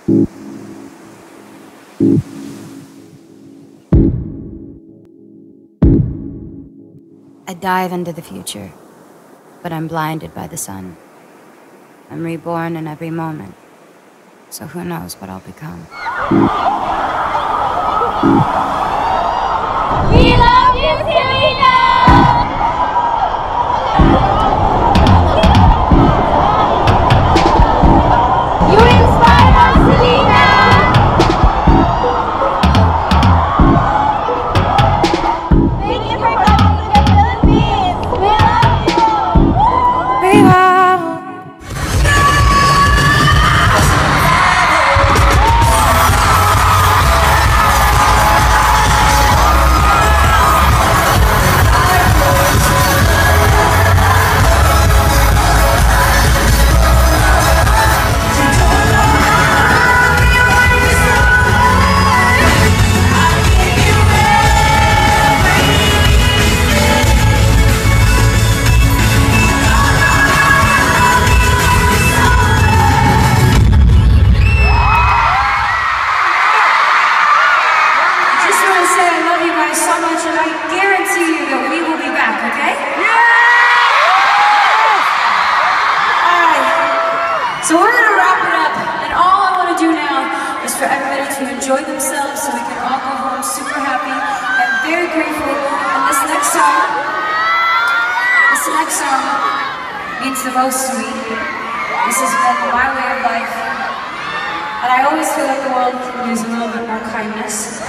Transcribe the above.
I dive into the future, but I'm blinded by the sun. I'm reborn in every moment, so who knows what I'll become. We love you, Selena! You inspire us, Selena! Thank you for coming to the Philippines! We love you! Viva! So we're going to wrap it up, and all I want to do now is for everybody to enjoy themselves so we can all go home super happy and very grateful. And this next song means the most to me. This has been my way of life, and I always feel like the world could use a little bit more kindness.